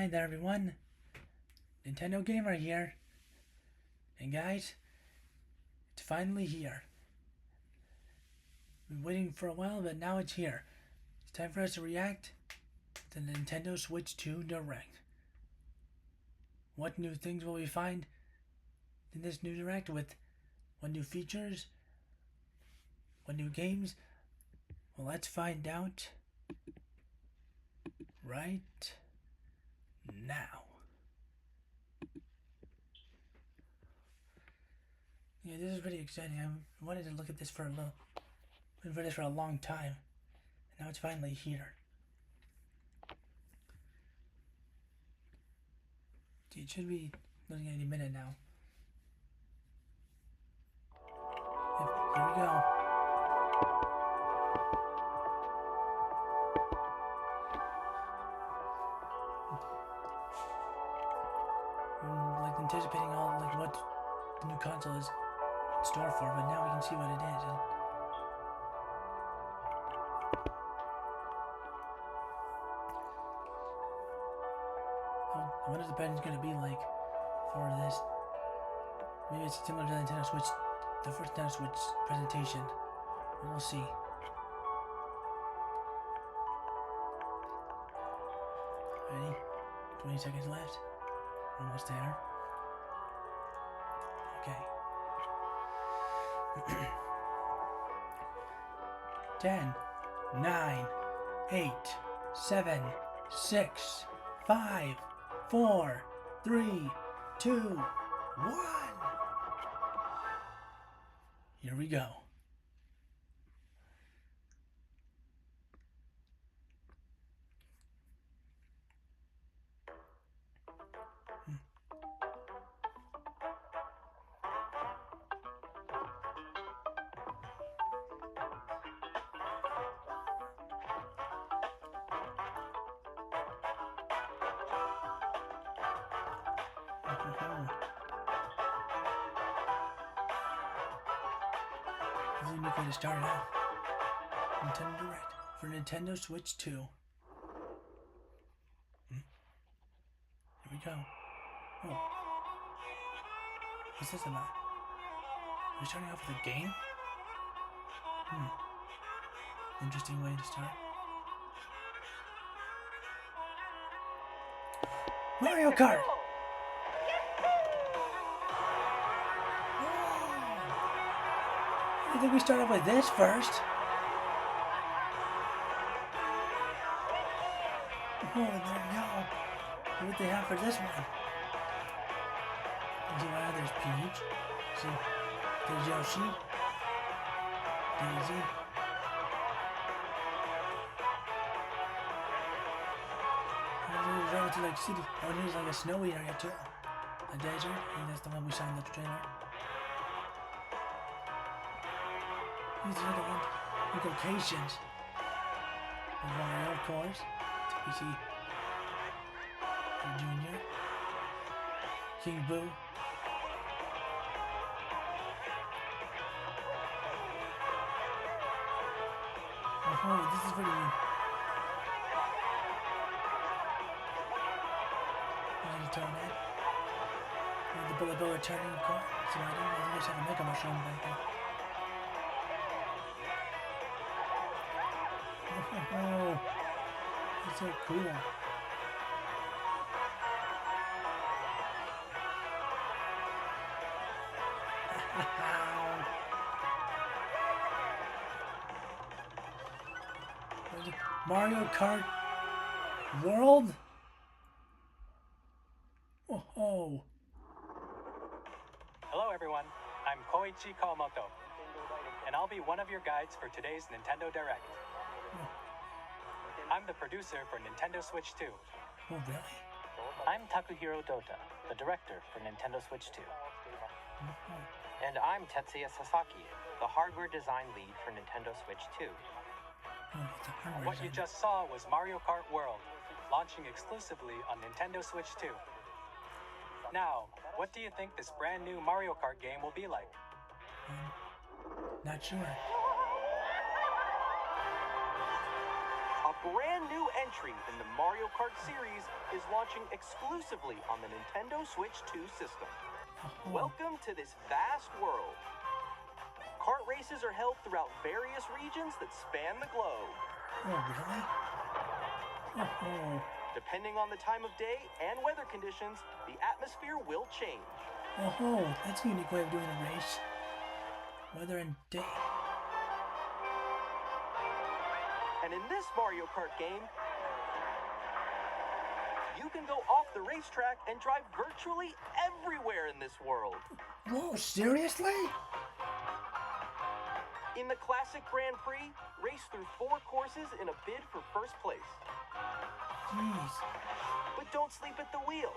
Hi there everyone, Nintendo Gamer here, and guys, it's finally here. We've been waiting for a while, but now it's here. It's time for us to react to the Nintendo Switch 2 Direct. What new things will we find in this new Direct, with what new features, what new games? Well, let's find out right now. Yeah, this is pretty exciting. I wanted to look at this for a long time, and now it's finally here. It should be loading any minute now. Yep, here we go. I'm anticipating what the new console is in store for, but now we can see what it is. I wonder what the pattern's gonna be like for this. Maybe it's similar to the Nintendo Switch, the first Nintendo Switch presentation. We'll see. Ready? 20 seconds left. Almost there. Okay. 10, 9, 8, 7, 6, 5, 4, 3, 2, 1. Here we go. This is a unique way to start it out. Nintendo Direct for Nintendo Switch 2. Here we go. Oh. What's this about? Are we starting off with a game? Interesting way to start. Mario Kart! I think we start off with this first. Oh, there we go. What they have for this one? There's Peach. See, there's Yoshi. Daisy. To like city. Oh, here's like a snowy area too. A desert. I think that's the one we saw in the trailer. These are the locations. Mario, of course. We see Junior. King Boo. Oh, this is pretty good. Toadhead. The bullet bill returning, of course. So I think I just have a Mega Mushroom back there. Oh, that's so cool. Mario Kart World? Oh. Hello everyone, I'm Koichi Kawamoto, and I'll be one of your guides for today's Nintendo Direct. I'm the producer for Nintendo Switch 2. Oh, really? I'm Takuhiro Dota, the director for Nintendo Switch 2. And I'm Tetsuya Sasaki, the hardware design lead for Nintendo Switch 2. What you just saw was Mario Kart World, launching exclusively on Nintendo Switch 2. Now, what do you think this brand new Mario Kart game will be like? Not sure. A brand new entry in the Mario Kart series is launching exclusively on the Nintendo Switch 2 system. Welcome to this vast world. Kart races are held throughout various regions that span the globe. Oh, really? Oh. Depending on the time of day and weather conditions, the atmosphere will change. Oh, that's a unique way of doing a race. Weather and day. And in this Mario Kart game, you can go off the racetrack and drive virtually everywhere in this world. Whoa, seriously? In the Classic Grand Prix, race through 4 courses in a bid for first place. Jeez. But don't sleep at the wheel.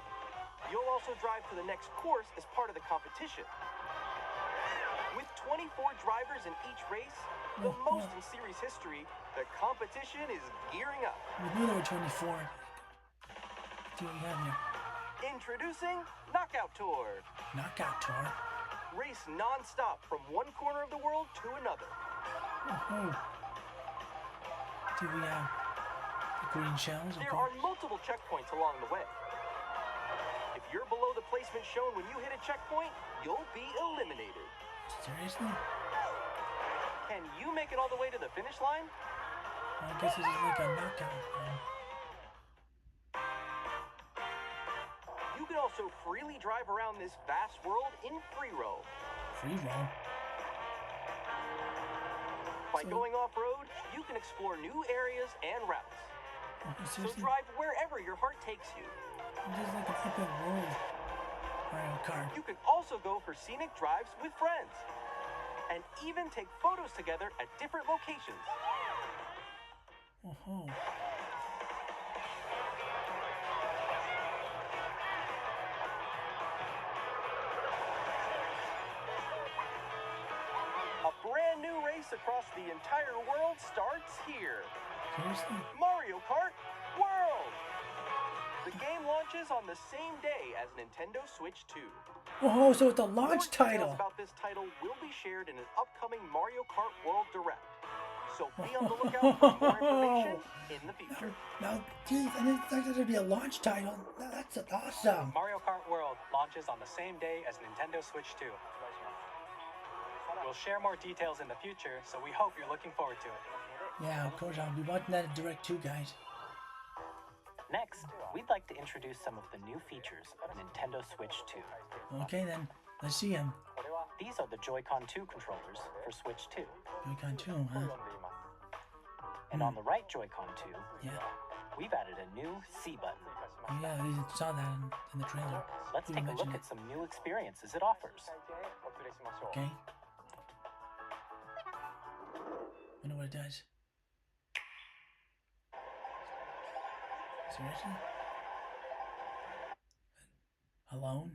You'll also drive to the next course as part of the competition. With 24 drivers in each race, the most in series history, the competition is gearing up. We knew there were 24. See what we have here. Introducing Knockout Tour. Knockout Tour. Race non-stop from one corner of the world to another. Oh. See we have the green shells. There are multiple checkpoints along the way. If you're below the placement shown when you hit a checkpoint, you'll be eliminated. Seriously? Can you make it all the way to the finish line? Well, I guess this is like a knockout. You can also freely drive around this vast world in free roam. Free roam? By going off-road, you can explore new areas and routes. So Seriously? drive wherever your heart takes you. This is like an open world Mario Kart. You can also go for scenic drives with friends. And even take photos together at different locations. Oh. A brand new race across the entire world starts here. Seriously? Mario Kart World! The game launches on the same day as Nintendo Switch 2. Oh, so it's a launch More title. details about this title will be shared in an upcoming Mario Kart World Direct. So be on the lookout for more information in the future. Now, geez, I didn't think there'd be a launch title. That's awesome. Mario Kart World launches on the same day as Nintendo Switch 2. We'll share more details in the future, so we hope you're looking forward to it. Yeah, of course, I'll be watching that at Direct too, guys. Next, we'd like to introduce some of the new features of Nintendo Switch 2. Okay, then, let's see him. These are the Joy-Con 2 controllers for Switch 2. Joy-Con 2, huh? And on the right Joy-Con 2, Yeah. we've added a new C button. Oh, yeah, I saw that in the trailer. Let's You take a mentioned look it. at some new experiences it offers. Okay. Wonder what it does. Seriously? Alone?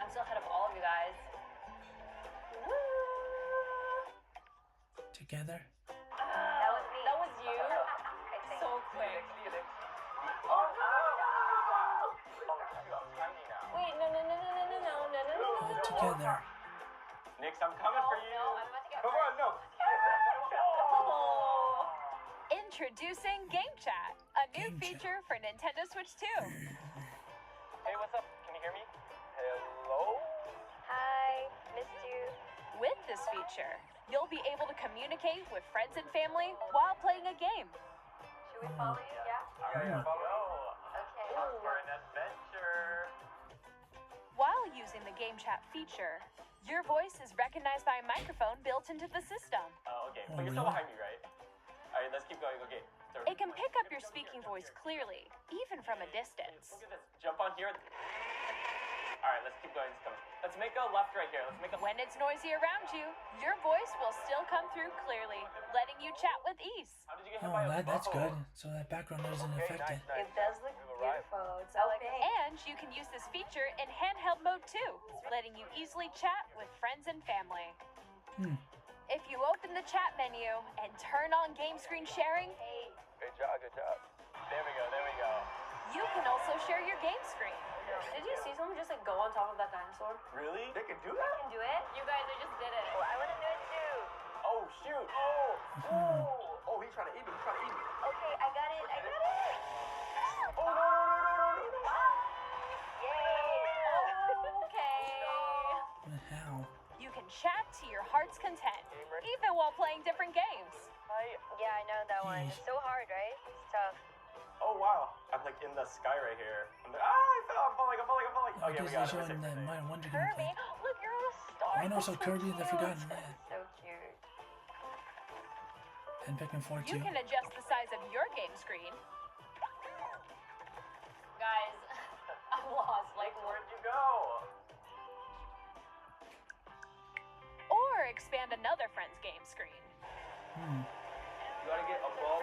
I'm still ahead of all of you guys. Together? That was me. That was you? So quick. Wait, no. Together. Nix, I'm coming for you. No, I'm about to get Come on, no. Oh. Introducing Game Chat, a new Game Chat. feature for Nintendo Switch 2. Hey, what's up? Can you hear me? Hello? Hi, missed you. With this feature, you'll be able to communicate with friends and family while playing a game. Should we follow you? Yeah. Yeah. Okay. Off for an adventure. While using the Game Chat feature, your voice is recognized by a microphone built into the system. Okay. Oh, But you're still really? behind me, right? Alright, let's keep going. Okay. So, It can pick up your speaking voice clearly, even from a distance. look at this. Jump on here. Alright, let's keep going. Let's make a left right here. Let's make a... When it's noisy around you, your voice will still come through clearly, letting you chat with ease. How did you get hit Oh, by a that's buffalo? good. So that background doesn't Okay, affect it. nice. It does look We've arrived. beautiful. It's so big. And you can use this feature in handheld mode too, letting you easily chat with friends and family. If you open the chat menu and turn on game screen sharing, Good job, good job. There we go, there we go. you can also share your game screen. Did you see someone just like go on top of that dinosaur? Really? They can do that? Do it? You guys, I just did it. Oh, I want to do it too. Oh, shoot. Oh, oh, oh, He's trying to eat me. He's trying to eat me. Okay, I got it. Oh, no. Yay! Okay. But how? You can chat to your heart's content, even while playing different games. Yeah, I know that one. It's so hard, right? It's tough. Oh wow, I'm like in the sky right here. I'm like, I'm falling. I Okay, we guess got they're it. showing that Mario Wonder Kirby, gameplay. look, you're a star. Oh, and also That's so Kirby and the cute. Forgotten Land. So cute. And Pikmin 4 You too. can adjust the size of your game screen. Guys, I'm lost. Like, Where'd you go? or expand another friend's game screen. Hmm. You gotta get above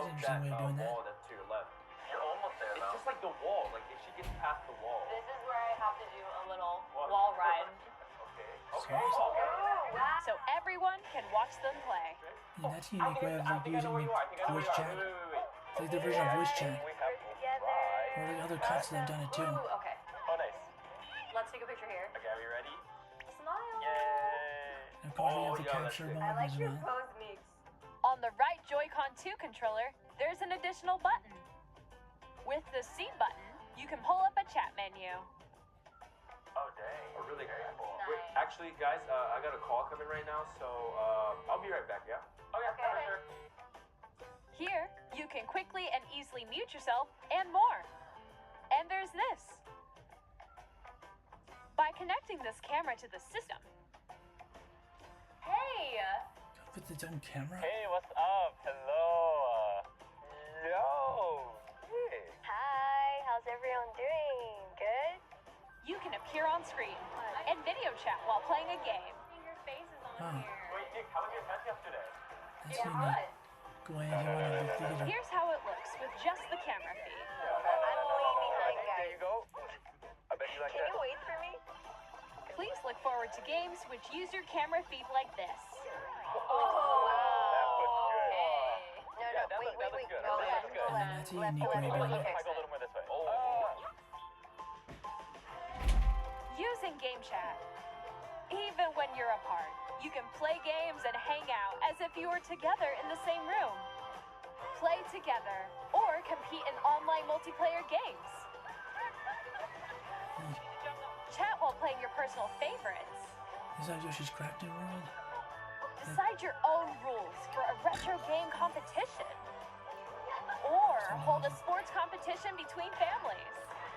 interesting way of doing that. wall that's to your left. You're almost there. It's just like the wall. Like if she gets past the wall. This is where I have to do a little What? wall ride. Okay. So everyone can watch them play. Yeah, that's a unique way of like using voice chat. Wait. It's like the version of voice chat. We have Together. Or like other consoles have done it too. Ooh, okay. Oh, nice. Let's take a picture here. Okay, are we ready? Smile. Yay! Of course, we have the yeah, capture that's it. mode I like as your well. pose mix. On the right Joy-Con 2 controller, there's an additional button. With the C button, you can pull up a chat menu. Oh, dang. Oh, really cool. Nice. Wait, actually, guys, I got a call coming right now, so I'll be right back, yeah? Oh, yeah, Okay. for sure. Here, you can quickly and easily mute yourself and more. And there's this. By connecting this camera to the system. Hey! With its own camera. Hey, what's up? Hello. Yo. Hey. Hi, how's everyone doing? Good? You can appear on screen and video chat while playing a game. Your face is on Oh. here. Wait, Nick, how was your test yesterday? That's unique. Go ahead, you want to look at it. Here's how it looks with just the camera feed. I'm way behind, There guys. you go. I bet you like Can that. you wait for me? Please look forward to games which use your camera feed like this. Oh, That looks good. Hey. No, Yeah, that wait, looks wait. good. Go Okay, left, that's go good. left. That's a Left, unique left, way of left. doing it. Okay, I go a little more this way. Using Game Chat. Even when you're apart, you can play games and hang out as if you were together in the same room. Play together or compete in online multiplayer games. Chat while playing your personal favorites. Is that Yoshi's Crafting World? Decide your own rules for a retro game competition. Or hold a sports competition between families.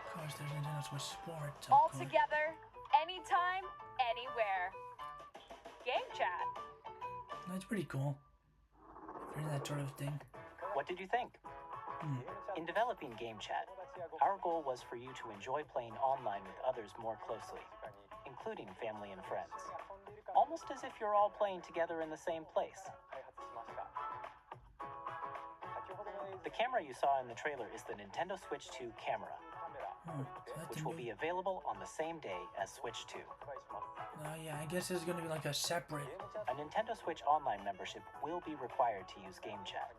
Of course, there's Nintendo Switch Sports. of All course. together, anytime, anywhere. Game Chat. That's pretty cool. For that sort of thing. What did you think? In developing Game Chat, our goal was for you to enjoy playing online with others more closely, including family and friends. Almost as if you're all playing together in the same place. The camera you saw in the trailer is the Nintendo Switch 2 camera, So that's which a will new... be available on the same day as Switch 2. Yeah, I guess it's gonna be like a separate... A Nintendo Switch Online membership will be required to use Game Chat.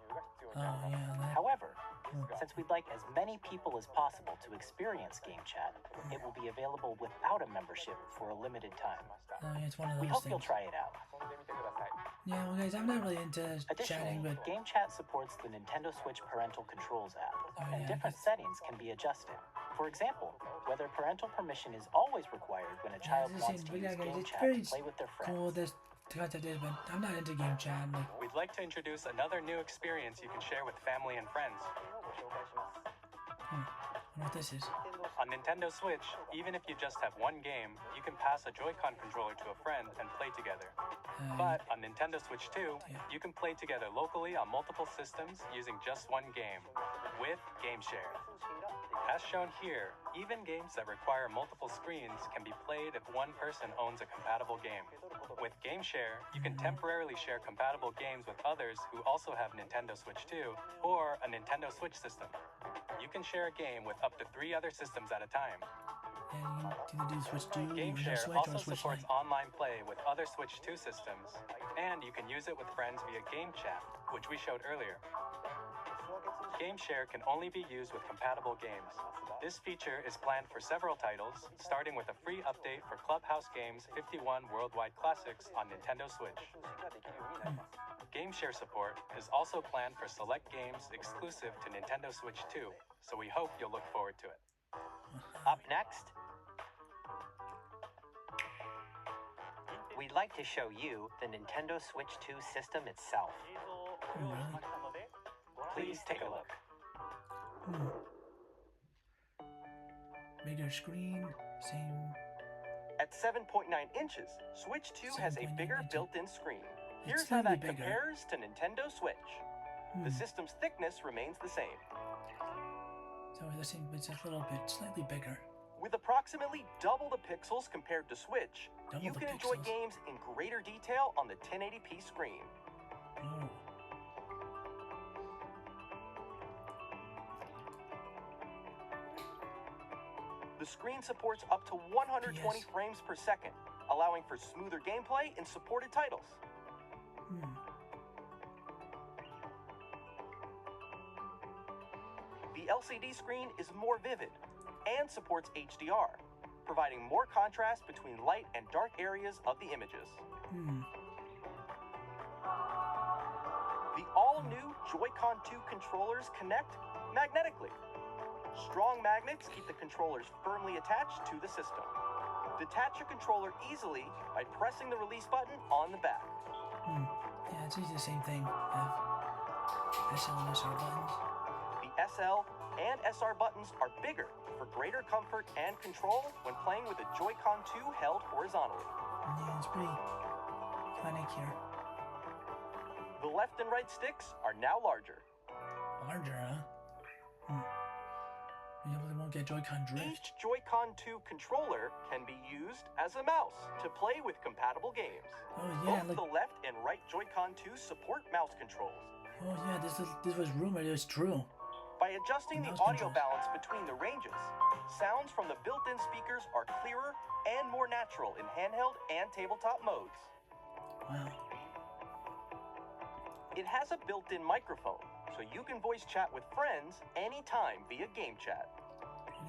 Oh, yeah, that... However, since we'd like as many people as possible to experience Game Chat, it will be available without a membership for a limited time. yeah, it's one of We those hope you'll things. try it out. Yeah, well, guys, I'm not really into chatting, Additionally, but... Game Chat supports the Nintendo Switch Parental Controls app, Oh, and yeah, different that's- settings can be adjusted. For example, whether parental permission is always required when a child it's the wants same, to but use yeah, guys, Game it's Chat very to play with their friends. cool, this concept is, but I'm not into game chat. Like, We'd like to introduce another new experience you can share with family and friends. I wonder what this is. On Nintendo Switch, even if you just have one game, you can pass a Joy-Con controller to a friend and play together. But on Nintendo Switch 2, you can play together locally on multiple systems using just one game, with Game Share. As shown here, even games that require multiple screens can be played if one person owns a compatible game. With Game Share, you can temporarily share compatible games with others who also have Nintendo Switch 2 or a Nintendo Switch system. You can share a game with up to 3 other systems at a time. And you can either do Switch 2, Game or Share Switch, also or Switch supports Lite. online play with other Switch 2 systems, and you can use it with friends via Game Chat, which we showed earlier. Game Share can only be used with compatible games. This feature is planned for several titles, starting with a free update for Clubhouse Games 51 Worldwide Classics on Nintendo Switch. Game Share support is also planned for select games exclusive to Nintendo Switch 2, so we hope you'll look forward to it. Up next, we'd like to show you the Nintendo Switch 2 system itself. Please take a look. Bigger screen, same. At 7.9 inches, Switch 2 has a 7.9 bigger inches. built-in screen. It's Here's how slightly that bigger. compares to Nintendo Switch. The system's thickness remains the same, So the same, it's a little bit slightly bigger. with approximately double the pixels compared to Switch. Double You the can enjoy pixels. games in greater detail on the 1080p screen. Oh. The screen supports up to 120 FPS. frames per second, allowing for smoother gameplay in supported titles. The LCD screen is more vivid and supports HDR, providing more contrast between light and dark areas of the images. The all-new Joy-Con 2 controllers connect magnetically. Strong magnets keep the controllers firmly attached to the system. Detach a controller easily by pressing the release button on the back. Yeah, it's usually the same thing. SL and SR buttons. The SL and SR buttons are bigger for greater comfort and control when playing with a Joy-Con 2 held horizontally. Yeah, it's pretty iconic here. The left and right sticks are now larger. Larger, huh? You probably won't get Joy-Con drift. Each Joy-Con 2 controller can be used as a mouse to play with compatible games. Oh yeah, Both look. the left and right Joy-Con 2 support mouse controls. Oh yeah, this was rumored. It was true. By adjusting the Mouse audio controls. balance between the ranges, sounds from the built-in speakers are clearer and more natural in handheld and tabletop modes. Wow. It has a built-in microphone, so you can voice chat with friends anytime via game chat.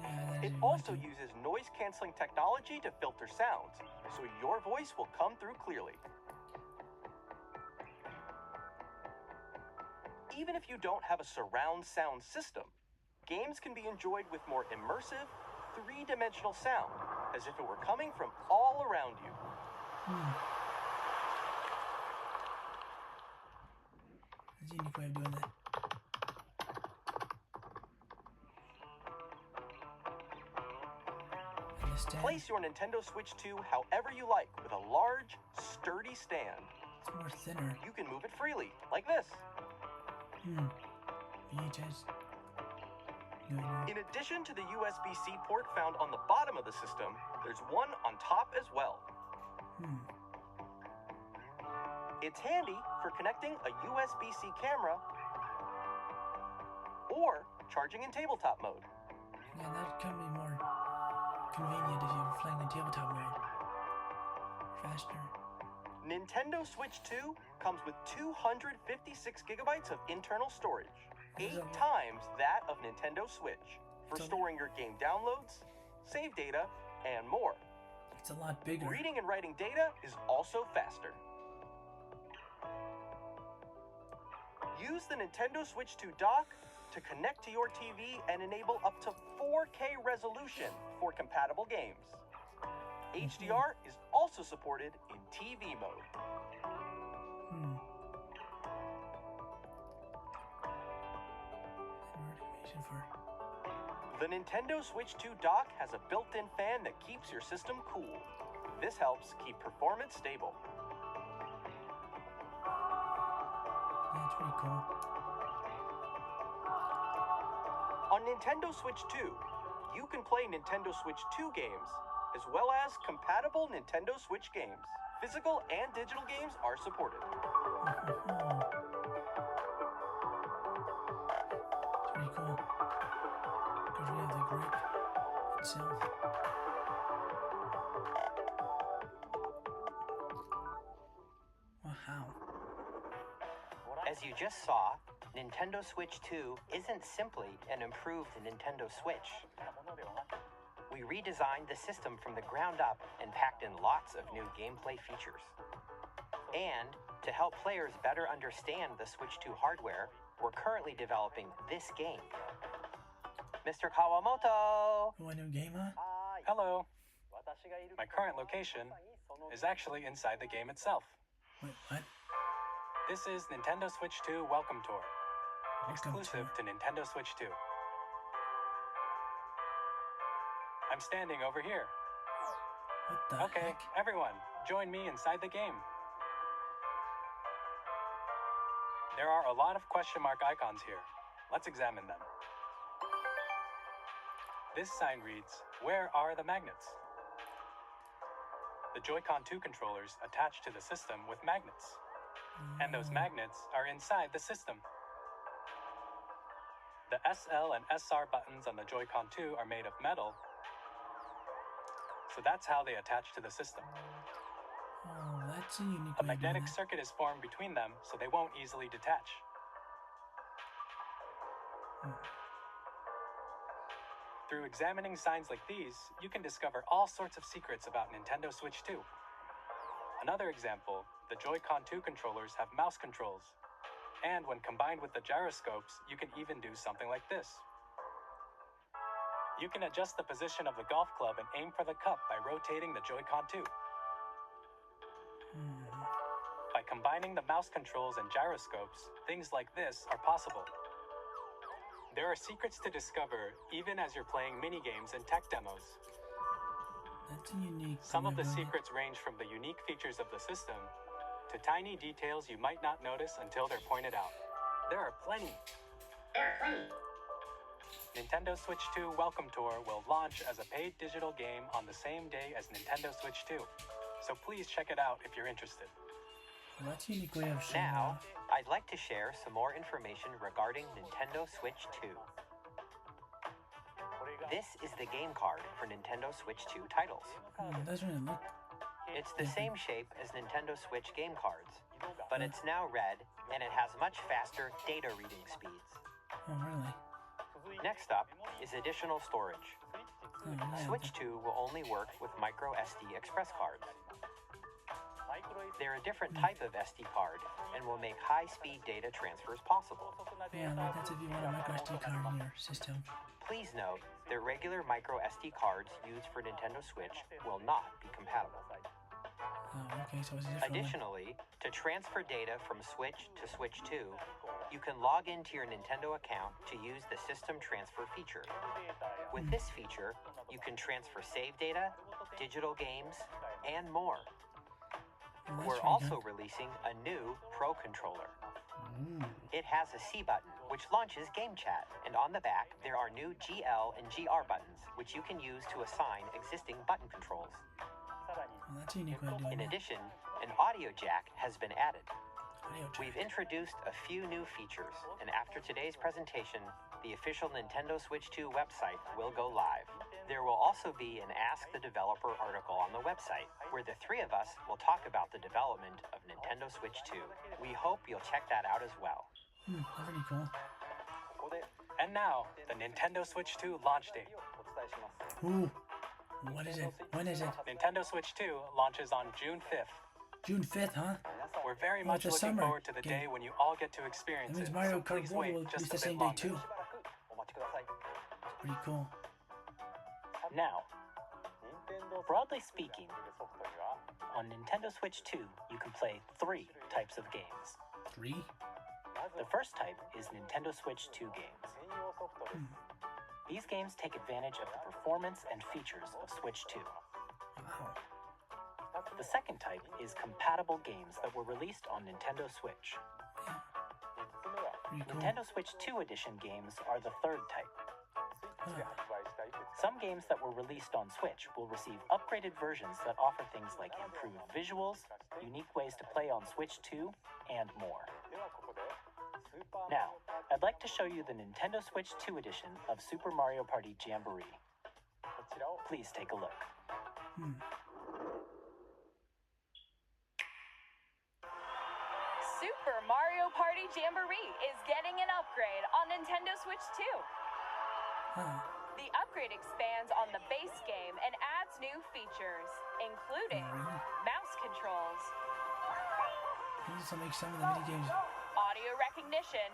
Yeah, that It is also lucky. uses noise-canceling technology to filter sounds, so your voice will come through clearly. Even if you don't have a surround sound system, games can be enjoyed with more immersive, three-dimensional sound, as if it were coming from all around you. That's a unique way of doing that. And the stand, Place your Nintendo Switch 2 however you like with a large, sturdy stand. it's more thinner. You can move it freely, like this. VHS. In addition to the USB-C port found on the bottom of the system, there's one on top as well. It's handy for connecting a USB-C camera or charging in tabletop mode. Yeah, that can be more convenient if you're playing in tabletop mode. Faster. Nintendo Switch 2 comes with 256 gigabytes of internal storage, 8 times that of Nintendo Switch, for storing your game downloads, save data, and more. It's a lot bigger. Reading and writing data is also faster. Use the Nintendo Switch 2 dock to connect to your TV and enable up to 4K resolution for compatible games. HDR is also supported in TV mode. Notification for. The Nintendo Switch 2 dock has a built-in fan that keeps your system cool. This helps keep performance stable. Yeah, it's pretty cool. On Nintendo Switch 2, you can play Nintendo Switch 2 games, as well as compatible Nintendo Switch games. Physical and digital games are supported. It's pretty cool. Because we have the grip itself. Wow. As you just saw, Nintendo Switch 2 isn't simply an improved Nintendo Switch. We redesigned the system from the ground up and packed in lots of new gameplay features. And to help players better understand the Switch 2 hardware, we're currently developing this game. Mr. Kawamoto! Oh, a new game, huh? Hello. My current location is actually inside the game itself. Wait, what? This is Nintendo Switch 2 Welcome Tour, Welcome exclusive to. to Nintendo Switch 2. I'm standing over here. What the Okay, heck? everyone, join me inside the game. There are a lot of question mark icons here. Let's examine them. This sign reads, "Where are the magnets?" The Joy-Con 2 controllers attach to the system with magnets, and those magnets are inside the system. The SL and SR buttons on the Joy-Con 2 are made of metal, so that's how they attach to the system. Oh, that's a unique A way of doing magnetic that. circuit is formed between them, so they won't easily detach. Through examining signs like these, you can discover all sorts of secrets about Nintendo Switch 2. Another example, the Joy-Con 2 controllers have mouse controls. And when combined with the gyroscopes, you can even do something like this. You can adjust the position of the golf club and aim for the cup by rotating the Joy-Con 2. By combining the mouse controls and gyroscopes, things like this are possible. There are secrets to discover even as you're playing mini-games and tech demos. That's a unique Some way of the doing it. secrets range from the unique features of the system to tiny details you might not notice until they're pointed out. There are plenty. Nintendo Switch 2 Welcome Tour will launch as a paid digital game on the same day as Nintendo Switch 2. So please check it out if you're interested. Well, that's a unique way of showing Now, off. I'd like to share some more information regarding Nintendo Switch 2. This is the game card for Nintendo Switch 2 titles. It doesn't really look. It's the same shape as Nintendo Switch game cards, but it's now red and it has much faster data reading speeds. Oh, really? Next up is additional storage. Oh, yeah. Switch 2 will only work with micro SD express cards. They're a different type of SD card and will make high-speed data transfers possible. Yeah, like that's if you want a micro SD card in your system. Please note that regular micro SD cards used for Nintendo Switch will not be compatible. Oh, okay, so it's a different one. Additionally, to transfer data from Switch to Switch 2, you can log into your Nintendo account to use the System Transfer feature. With this feature, you can transfer save data, digital games, and more. Well, that's We're pretty also good. releasing a new Pro controller. It has a C button, which launches Game Chat, and on the back, there are new GL and GR buttons, which you can use to assign existing button controls. Well, that's a unique way of doing In that. addition, an audio jack has been added. Audio jack. We've introduced a few new features, and after today's presentation, the official Nintendo Switch 2 website will go live. There will also be an Ask the Developer article on the website, where the three of us will talk about the development of Nintendo Switch 2. We hope you'll check that out as well. That's pretty cool. And now, the Nintendo Switch 2 launch date. Ooh. What is it? When is it? Nintendo Switch 2 launches on June 5th. June 5th, huh? We're very Oh, much it's a looking summer forward to the game. day when you all get to experience That means it. Mario So Kart please World wait will be just the a same bit day longer. too. Pretty cool. Now, broadly speaking, on Nintendo Switch 2, you can play 3 types of games. 3? The first type is Nintendo Switch 2 games. These games take advantage of the performance and features of Switch 2. Wow. The second type is compatible games that were released on Nintendo Switch. Pretty cool. Nintendo Switch 2 Edition games are the third type. Huh. Some games that were released on Switch will receive upgraded versions that offer things like improved visuals, unique ways to play on Switch 2, and more. Now, I'd like to show you the Nintendo Switch 2 edition of Super Mario Party Jamboree. Please take a look. Super Mario Party Jamboree is getting an upgrade on Nintendo Switch 2. Huh. The upgrade expands on the base game and adds new features, including mouse controls, This will make some of the minigames. audio recognition,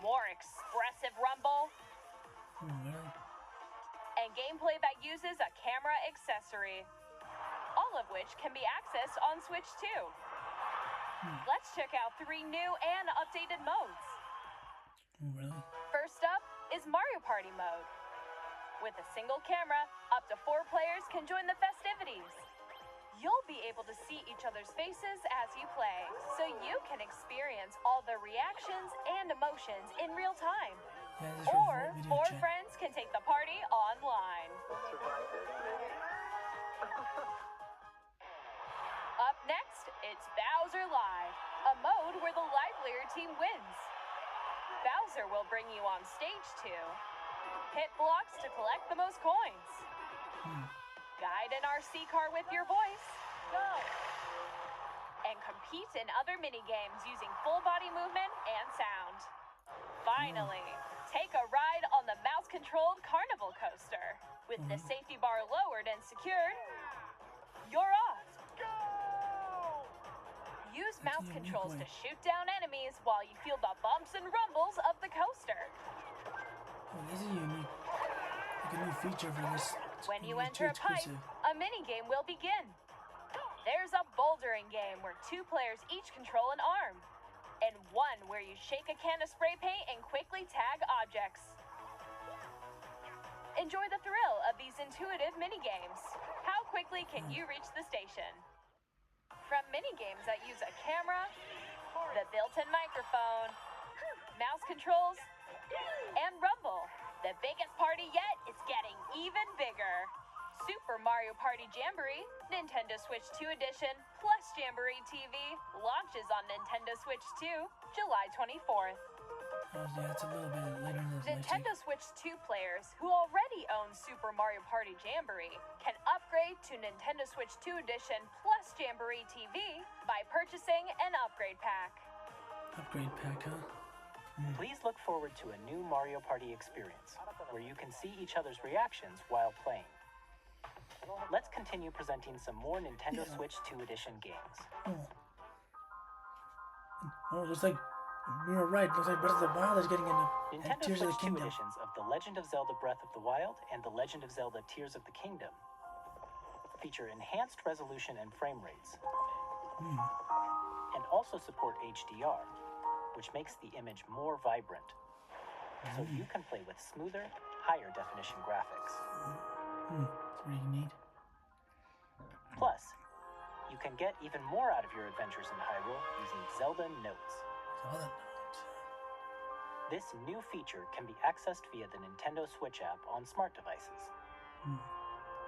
more expressive rumble, Really? and gameplay that uses a camera accessory, all of which can be accessed on Switch 2. Let's check out 3 new and updated modes. Really? First up is Mario Party mode. With a single camera, up to 4 players can join the festivities. You'll be able to see each other's faces as you play, so you can experience all the reactions and emotions in real time. Yeah, this is Or for video 4 chat. friends can take the party online. Up next, it's Bowser Live, a mode where the livelier team wins. Bowser will bring you on stage to hit blocks to collect the most coins, guide an RC car with your voice, and compete in other mini-games using full body movement and sound. Finally, take a ride on the mouse-controlled carnival coaster. With the safety bar lowered and secured, you're off. Use mouse a unique controls way. to shoot down enemies while you feel the bumps and rumbles of the coaster. Oh, this is unique. Like a new feature for this. When you It's enter a pipe, exclusive. a mini-game will begin. There's a bouldering game where 2 players each control an arm, and one where you shake a can of spray paint and quickly tag objects. Enjoy the thrill of these intuitive mini-games. How quickly can you reach the station? From mini-games that use a camera, the built-in microphone, mouse controls, and rumble, the biggest party yet is getting even bigger. Super Mario Party Jamboree, Nintendo Switch 2 Edition, plus Jamboree TV launches on Nintendo Switch 2, July 24th. Oh, yeah, it's a little bit later in this Nintendo Switch 2 players who already own Super Mario Party Jamboree can upgrade to Nintendo Switch 2 Edition plus Jamboree TV by purchasing an upgrade pack. Upgrade pack, huh? Please look forward to a new Mario Party experience, where you can see each other's reactions while playing. Let's continue presenting some more Nintendo Switch 2 Edition games. Oh, it looks like we were right. It looks like Breath of the Wild is getting into Nintendo Tears of Switch the 2 Kingdom. editions of The Legend of Zelda Breath of the Wild and The Legend of Zelda Tears of the Kingdom feature enhanced resolution and frame rates, and also support HDR, which makes the image more vibrant, so you can play with smoother, higher definition graphics. It's pretty neat. Plus, you can get even more out of your adventures in Hyrule using Zelda Notes. So all that notes. This new feature can be accessed via the Nintendo Switch app on smart devices.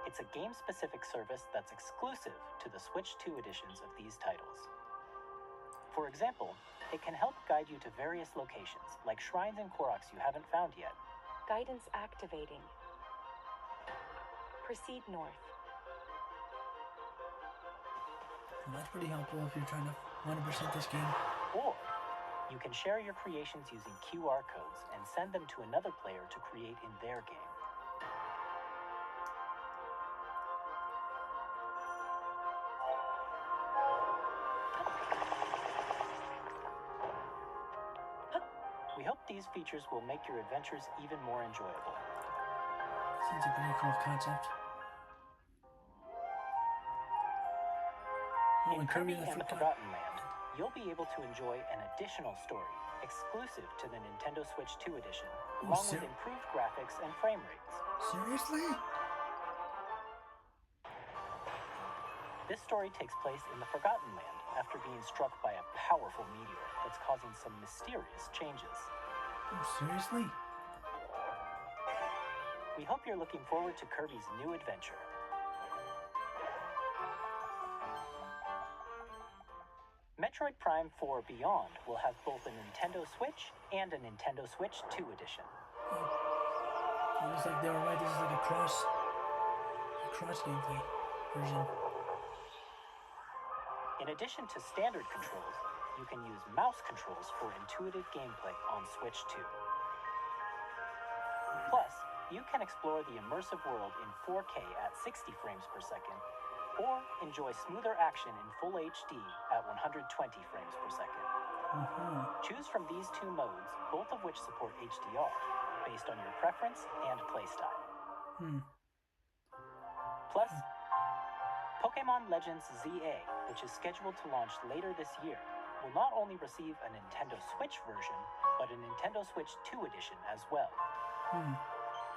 It's a game-specific service that's exclusive to the Switch 2 editions of these titles. For example, it can help guide you to various locations, like shrines and Koroks you haven't found yet. Guidance activating. Proceed north. Well, that's pretty helpful if you're trying to 100% this game. Or you can share your creations using QR codes and send them to another player to create in their game. We hope these features will make your adventures even more enjoyable. Seems a pretty cool concept. Oh, In and Kirby Kirby and the Forgotten Land, you'll be able to enjoy an additional story exclusive to the Nintendo Switch 2 edition, along with improved graphics and frame rates. Seriously? This story takes place in the Forgotten Land after being struck by a powerful meteor that's causing some mysterious changes. Oh, seriously? We hope you're looking forward to Kirby's new adventure. Metroid Prime 4 Beyond will have both a Nintendo Switch and a Nintendo Switch 2 edition. It looks like they were right. This is like a cross gameplay version. In addition to standard controls, you can use mouse controls for intuitive gameplay on Switch 2. Plus, you can explore the immersive world in 4K at 60 frames per second, or enjoy smoother action in Full HD at 120 frames per second. Choose from these two modes, both of which support HDR, based on your preference and playstyle. Plus, Pokémon Legends ZA, which is scheduled to launch later this year, will not only receive a Nintendo Switch version, but a Nintendo Switch 2 edition as well.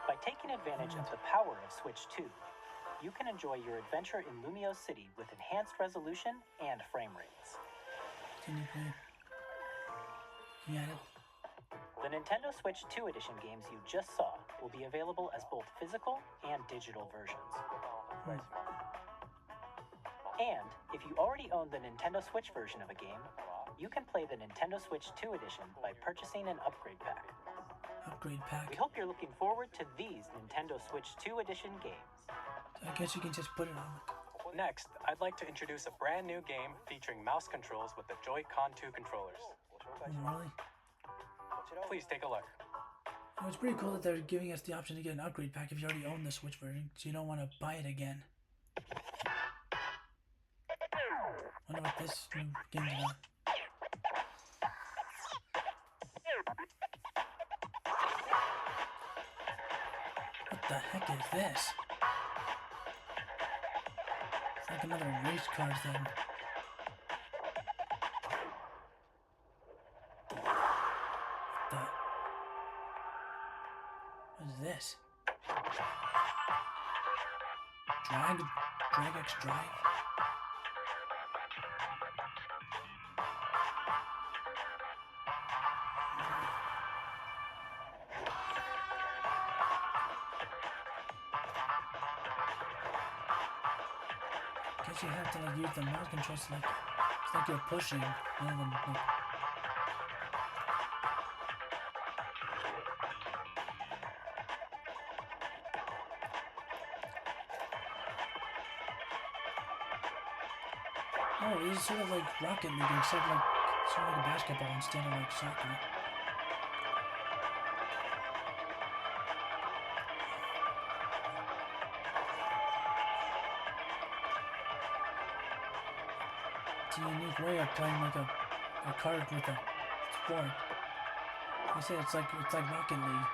By taking advantage of the power of Switch 2, you can enjoy your adventure in Lumio City with enhanced resolution and frame rates. The Nintendo Switch 2 edition games you just saw will be available as both physical and digital versions. And if you already own the Nintendo Switch version of a game, you can play the Nintendo Switch 2 edition by purchasing an upgrade pack. We hope you're looking forward to these Nintendo Switch 2 edition games. I guess you can just put it on. Next, I'd like to introduce a brand new game featuring mouse controls with the Joy-Con 2 controllers. Really? Please take a look. It's pretty cool that they're giving us the option to get an upgrade pack if you already own the Switch version, so you don't want to buy it again. Wonder what this new game's about. What the heck is this? It's like another race car thing. What is this? Drag X Drive? I guess you have to like use the mouse controls like it's like you're pushing rather than like. Oh, this is sort of like Rocket League, except like sort of like a basketball instead of like soccer. It's a unique way of playing like a card with a sport. They say it's like Rocket League.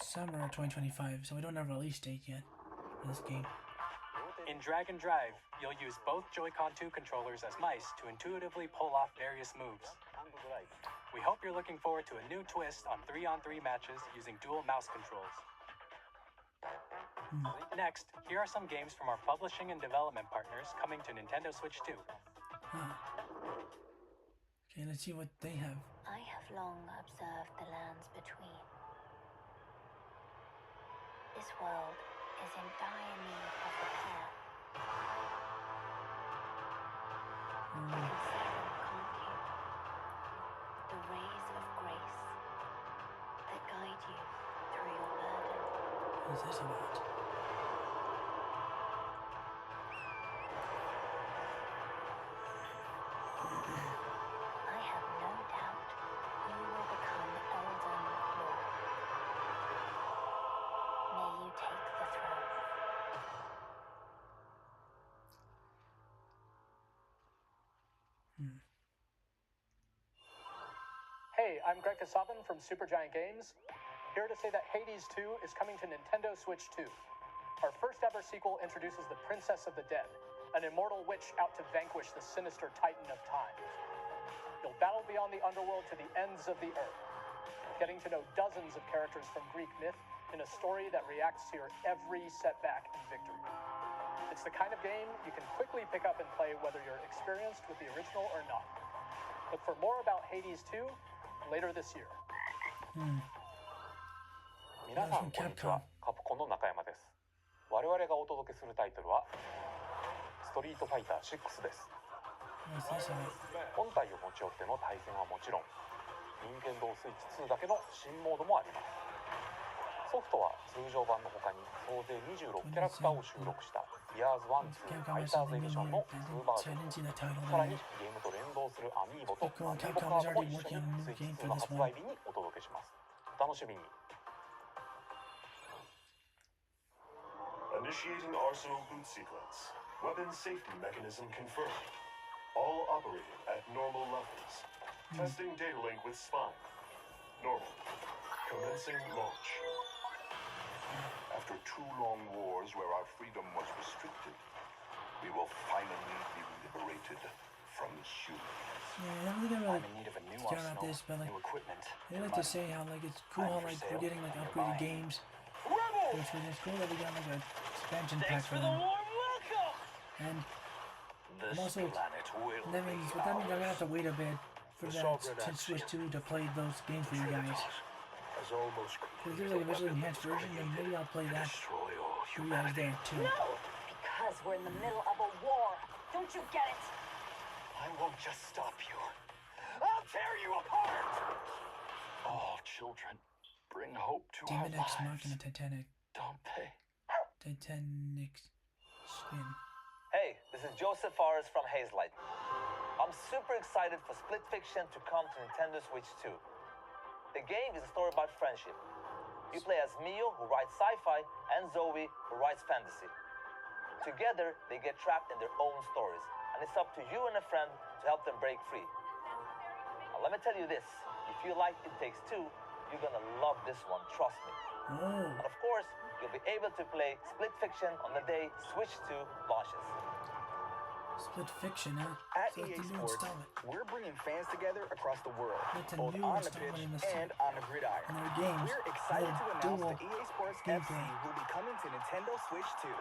Summer of 2025, so we don't have a release date yet for this game. In Drag and Drive, you'll use both Joy-Con 2 controllers as mice to intuitively pull off various moves. We hope you're looking forward to a new twist on 3-on-3 matches using dual mouse controls. Next, here are some games from our publishing and development partners coming to Nintendo Switch 2. Okay, let's see what they have. I have long observed the lands between. This world is in dire need of repair. Consider them, can't you? The rays of grace that guide you through your burden. What is this about? I have no doubt you will become Elden Lord. May you take the throne. Hey, I'm Greg Kasabin from Supergiant Games, here to say that Hades 2 is coming to Nintendo Switch 2. Our first ever sequel introduces the Princess of the Dead, an immortal witch out to vanquish the sinister Titan of Time. You'll battle beyond the underworld to the ends of the earth, getting to know dozens of characters from Greek myth in a story that reacts to your every setback and victory. It's the kind of game you can quickly pick up and play whether you're experienced with the original or not. Look for more about Hades 2 later this year. 皆さんこんにちは、カプコンの中山です。我々がお届けするタイトルはストリートファイター6です。本体を持ち寄っての対戦はもちろん、任天堂スイッチ2だけの新モードもあります。ソフトは通常版の他に総勢26キャラクターを収録した Years 1、2、ファイターズエディションの2バージョン。 I didn't see the title さらに there. ゲームと連動するアミーボと Cool, アミー Capcom ボカ is ードも already 一緒 working に on a new スイッチ game 2 for の this 発 one. 売日にお届けします。お楽しみに。 Initiating arsenal boot sequence. Weapon safety mechanism confirmed. All operating at normal levels. Testing data link with spine. Normal. Commencing launch. After 2 long wars where our freedom was restricted, we will finally be liberated from humans. Yeah, I don't think I really I'm in need of a new care about arsenal, this, but like, new equipment. I like to say how like it's cool how like we're getting like upgraded games. It's cool that we got like a expansion pack for them. And I'm also, that means I'm gonna have to wait a bit for that to Switch 2 to play those games for you guys. If there's like a visually enhanced version, then maybe I'll play that for you guys there too. No! Because we're in the middle of a war. Don't you get it? I won't just stop you. I'll tear you apart! All children bring hope to our Demon X lives. Machina Titanic. Don't they? Titanic Skin. Hey, this is Joseph Fares from Hazelight. I'm super excited for Split Fiction to come to Nintendo Switch 2. The game is a story about friendship. You play as Mio, who writes sci-fi, and Zoe, who writes fantasy. Together, they get trapped in their own stories, and it's up to you and a friend to help them break free. Now, let me tell you this. If you like It Takes Two, you're gonna love this one, trust me. Oh. And of course, you'll be able to play Split Fiction on the day Switch 2 launches. Split Fiction, huh? At So it's EA the new Sports, installment. we're bringing fans together across the world, It's a both new on the installment pitch in the and on the gridiron. And their games, We're excited to they're announce dual that EA Sports FC gameplay. will be coming to Nintendo Switch 2.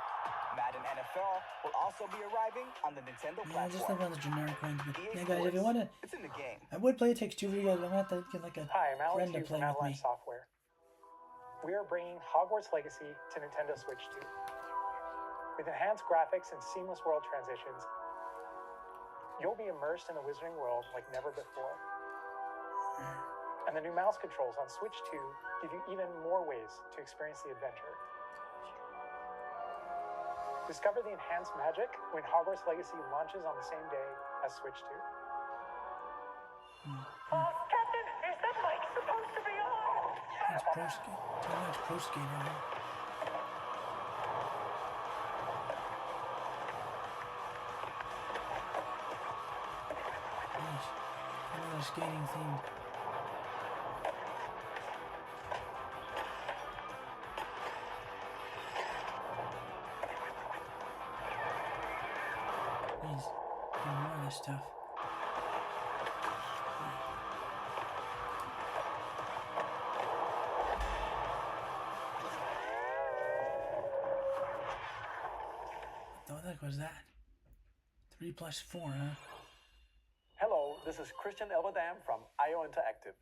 Madden NFL will also be arriving on the Nintendo Yeah, I just think platform. on the generic ones, but EA yeah, guys, if you Sports, want to, it's in the game. I would play It Takes Two for you guys. I'm gonna have to get like a Hi, I'm Alex friend to Hughes play from with Avalanche me. Software. We are bringing Hogwarts Legacy to Nintendo Switch 2. With enhanced graphics and seamless world transitions, you'll be immersed in the Wizarding world like never before. And the new mouse controls on Switch 2 give you even more ways to experience the adventure. Discover the enhanced magic when Hogwarts Legacy launches on the same day as Switch 2. Captain, is that mic supposed to be on? It's Pro Skate. Tell me it's Pro Skater, huh? Nice. Another skating themed. Please, do more of this stuff. What the heck was that? 3 plus 4, huh? Hello, this is Christian Elverdam from IO Interactive.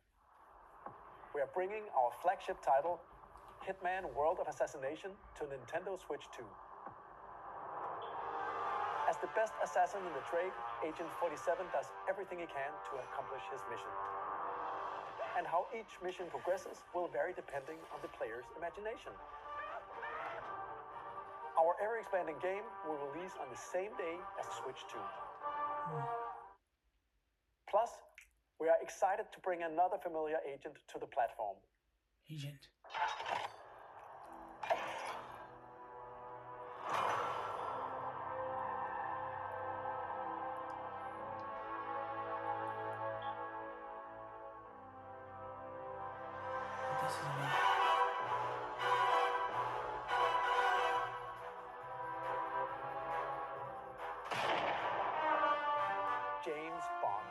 We are bringing our flagship title, Hitman World of Assassination, to Nintendo Switch 2. As the best assassin in the trade, Agent 47 does everything he can to accomplish his mission. And how each mission progresses will vary depending on the player's imagination. Our ever-expanding game will release on the same day as Switch 2. Plus, we are excited to bring another familiar agent to the platform. Agent. What this is about. James Bond.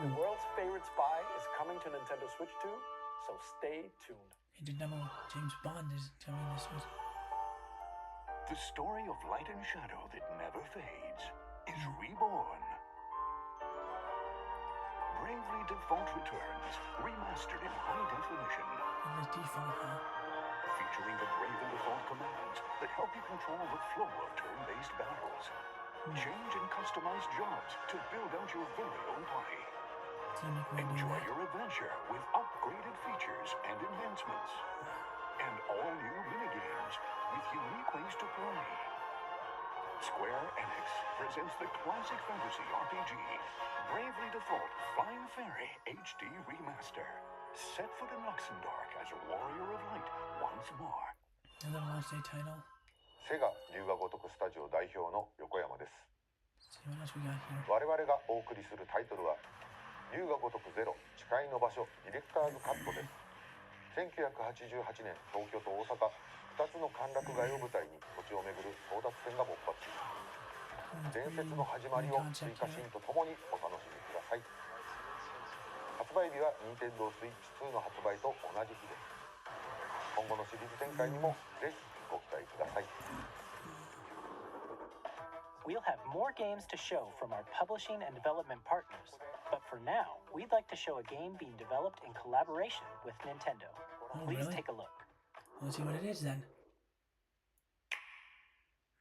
The world's favorite spy is coming to Nintendo Switch 2, so stay tuned. Agent number James Bond is telling me this was. The story of light and shadow that never fades is reborn. Bravely Default returns, remastered in high definition. In the default, huh? Featuring the Brave and Default commands that help you control the flow of turn-based battles. Change and customize jobs to build out your very own party. Enjoy your adventure with upgraded features and enhancements. And all new minigames with unique ways to play. Square Enix presents the classic fantasy RPG, Bravely Default Flying Fairy HD Remaster. Set foot in Luxembourg as a warrior of light once more. Another launch day title. セガ龍が如くスタジオ代表の横山です。See what else we got here. 我々がお送りするタイトルは龍が如くゼロ誓いの場所ディレクターズカットです。1988年東京と大阪2つの歓楽街を舞台に土地を巡る争奪戦が勃発し伝説の始まりを追加シーンとともにお楽しみください。発売日は Nintendo Switch 2の発売と同じ日です。今後のシリーズ展開にもぜひご期待ください。We'll have more games to show from our publishing and development partners, but for now, we'd like to show a game being developed in collaboration with Nintendo. Please take a look. Let's see what it is then.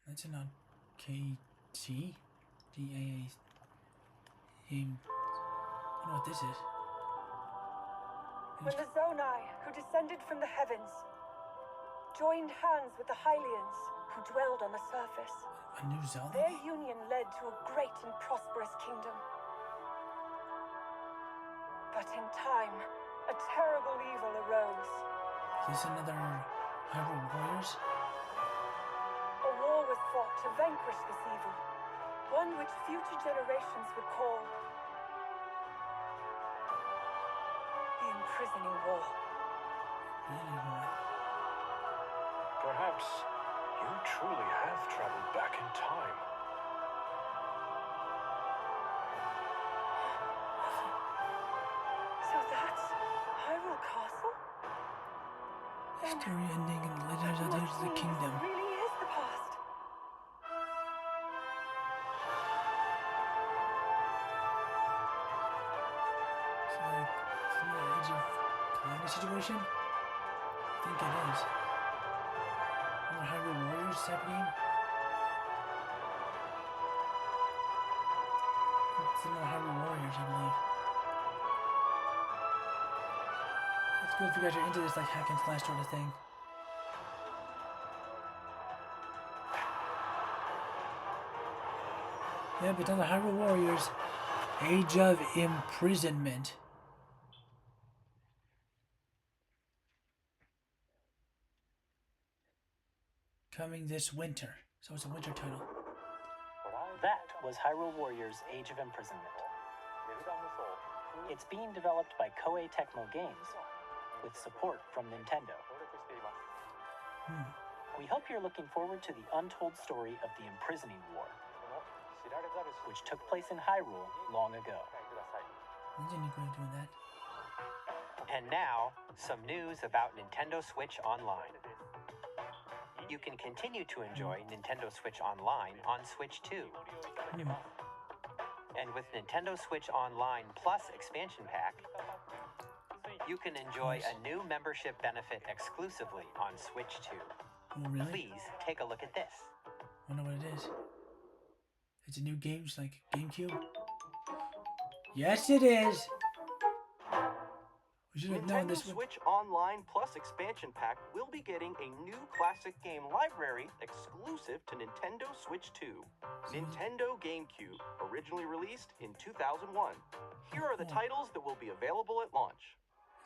That's an KT DAA game. I don't know what this is. When the Zonai, who descended from the heavens, joined hands with the Hylians, who dwelled on the surface, a new Zelda? Their union led to a great and prosperous kingdom. But in time, a terrible evil arose. Is this another Hyrule Warriors? A war was fought to vanquish this evil, one which future generations would call the Imprisoning War. Perhaps you truly have traveled back in time. So that's Hyrule Castle? Story ending in Legends of the Kingdom. This really is the past. It's like some Age of Calamity situation? I think it is. Another Hyrule Warriors type game? It's another Hyrule Warriors, I believe. It's good if you guys are into this like hack and slash sort of thing. Yeah, but another Hyrule Warriors Age of Imprisonment. Coming this winter. So it's a winter title. That was Hyrule Warriors Age of Imprisonment. It's being developed by Koei Tecmo Games with support from Nintendo. We hope you're looking forward to the untold story of the Imprisoning War, which took place in Hyrule long ago. Doing that. And now, some news about Nintendo Switch Online. You can continue to enjoy Nintendo Switch Online on Switch 2. And with Nintendo Switch Online Plus expansion pack, you can enjoy a new membership benefit exclusively on Switch 2. Oh, really? Please take a look at this. I wonder what it is. It's a new game, just like GameCube. Yes, it is. We should have known Nintendo this would... Switch Online Plus expansion pack will be getting a new classic game library exclusive to Nintendo Switch 2. Nintendo GameCube, originally released in 2001. Here are the titles that will be available at launch.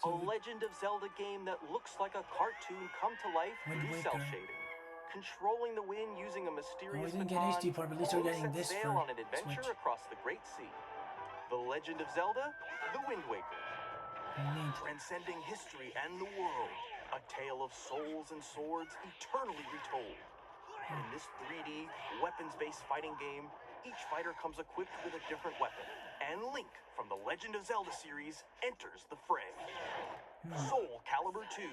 A Legend of Zelda game that looks like a cartoon come to life through cell shading. Controlling the wind using a mysterious we didn't get HD part, but at least we're getting this sail for on an adventure Switch. across the Great Sea. The Legend of Zelda, The Wind Waker. Transcending history and the world, a tale of souls and swords eternally retold. In this 3D, weapons-based fighting game, each fighter comes equipped with a different weapon, and Link from the Legend of Zelda series enters the fray. Soul Calibur 2.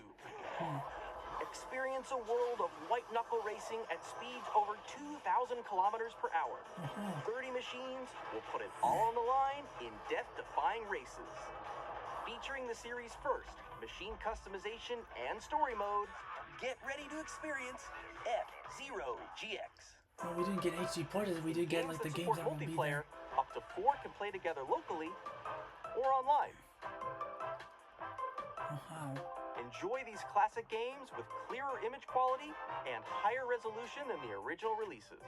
Experience a world of white-knuckle racing at speeds over 2,000 kilometers per hour. 30 machines will put it all on the line in death-defying races. Featuring the series' first machine customization and story mode, get ready to experience F-Zero GX. Well, we didn't get HD ported, we did get like the games that will be there. Up to 4 can play together locally or online. Wow. Enjoy these classic games with clearer image quality and higher resolution than the original releases.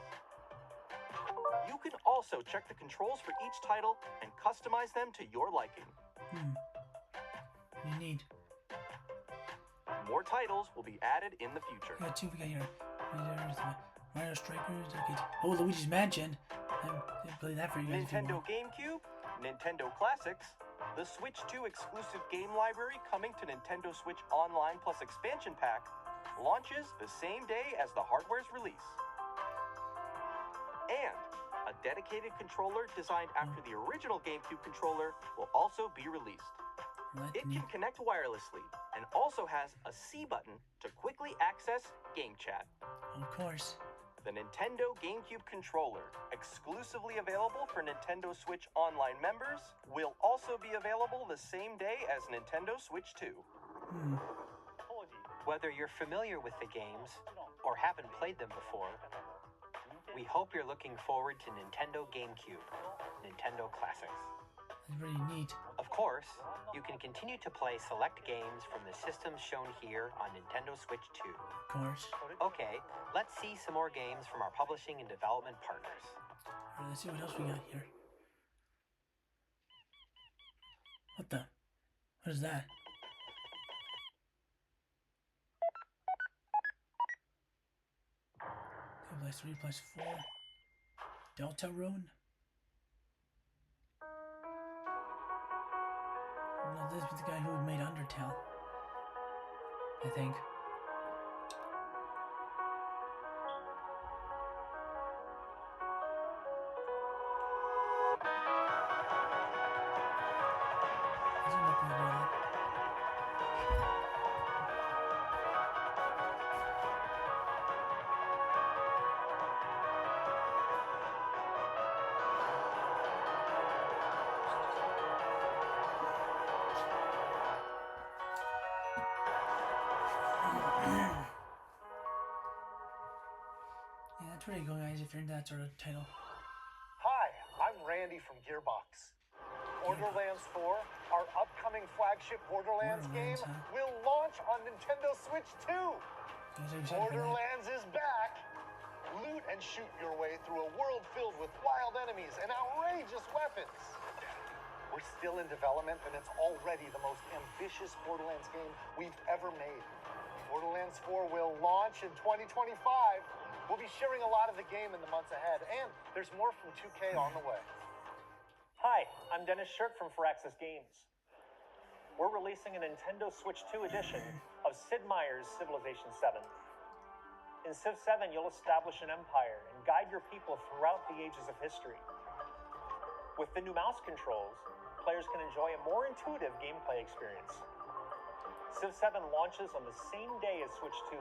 You can also check the controls for each title and customize them to your liking. You need. More titles will be added in the future. Yeah, two we got here. Mario Strikers. Oh, Luigi's Mansion. I didn't play that for you guys. Nintendo GameCube, Nintendo Classics, the Switch 2 exclusive game library coming to Nintendo Switch Online Plus Expansion Pack launches the same day as the hardware's release. And a dedicated controller designed after the original GameCube controller will also be released. It can connect wirelessly and also has a C button to quickly access game chat. Of course. The Nintendo GameCube controller, exclusively available for Nintendo Switch Online members, will also be available the same day as Nintendo Switch 2. Whether you're familiar with the games or haven't played them before, we hope you're looking forward to Nintendo GameCube, Nintendo Classics. That's really neat. Of course, you can continue to play select games from the systems shown here on Nintendo Switch 2. Of course. Okay, let's see some more games from our publishing and development partners. Alright, let's see what else we got here. What the? What is that? 2+3+4. Delta Rune? No, this was the guy who made Undertale. I think. That's where you go, guys, if you're into that sort of title. Hi, I'm Randy from Gearbox. Borderlands 4, our upcoming flagship Borderlands game, will launch on Nintendo Switch 2. Borderlands is back. Loot and shoot your way through a world filled with wild enemies and outrageous weapons. We're still in development, and it's already the most ambitious Borderlands game we've ever made. Borderlands 4 will launch in 2025. We'll be sharing a lot of the game in the months ahead, and there's more from 2K on the way. Hi, I'm Dennis Shirk from Firaxis Games. We're releasing a Nintendo Switch 2 edition of Sid Meier's Civilization 7. In Civ 7, you'll establish an empire and guide your people throughout the ages of history. With the new mouse controls, players can enjoy a more intuitive gameplay experience. Civ 7 launches on the same day as Switch 2.